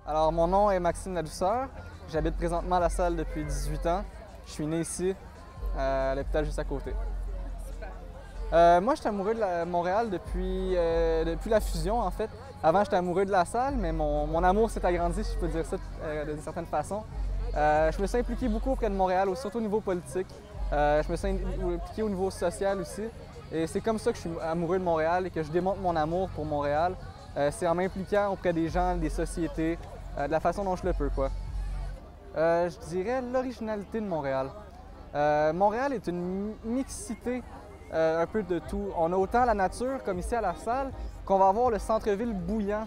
Alors, mon nom est Maxime Ladouceur. J'habite présentement à La Salle depuis 18 ans. Je suis né ici, à l'hôpital juste à côté. Moi, j'étais amoureux de Montréal depuis la fusion, en fait. Avant, j'étais amoureux de La Salle, mais mon amour s'est agrandi, si je peux dire ça d'une certaine façon. Je me suis impliqué beaucoup auprès de Montréal, surtout au niveau politique. Je me suis impliqué au niveau social aussi. Et c'est comme ça que je suis amoureux de Montréal et que je démontre mon amour pour Montréal. C'est en m'impliquant auprès des gens, des sociétés, de la façon dont je le peux, quoi. Je dirais l'originalité de Montréal. Montréal est une mixité un peu de tout. On a autant la nature, comme ici à La Salle, qu'on va avoir le centre-ville bouillant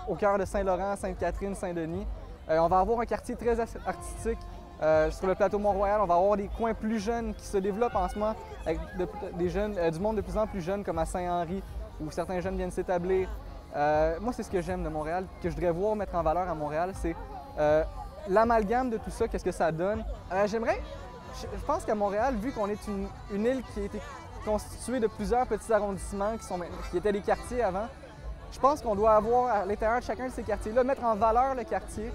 au cœur de Saint-Laurent, Sainte-Catherine, Saint-Denis. On va avoir un quartier très artistique. Sur le plateau Mont-Royal, on va avoir des coins plus jeunes qui se développent en ce moment avec des jeunes, du monde de plus en plus jeune, comme à Saint-Henri, où certains jeunes viennent s'établir. Moi, c'est ce que j'aime de Montréal, que je voudrais voir mettre en valeur à Montréal, c'est l'amalgame de tout ça, qu'est-ce que ça donne. Je pense qu'à Montréal, vu qu'on est une île qui a été constituée de plusieurs petits arrondissements qui étaient des quartiers avant, je pense qu'on doit avoir à l'intérieur de chacun de ces quartiers-là, mettre en valeur le quartier,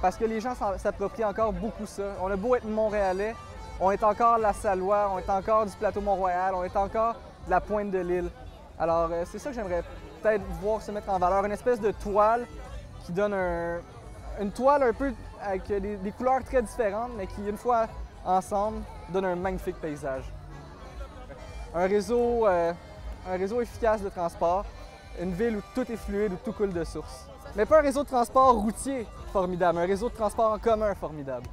parce que les gens s'approprient encore beaucoup ça. On a beau être Montréalais, on est encore la Sallois, on est encore du plateau Mont-Royal, on est encore de la pointe de l'île. Alors, c'est ça que j'aimerais peut-être voir se mettre en valeur, une espèce de toile qui donne une toile un peu avec des couleurs très différentes, mais qui, une fois ensemble, donne un magnifique paysage. Un réseau efficace de transport, une ville où tout est fluide, où tout coule de source. Mais pas un réseau de transport routier formidable, un réseau de transport en commun formidable.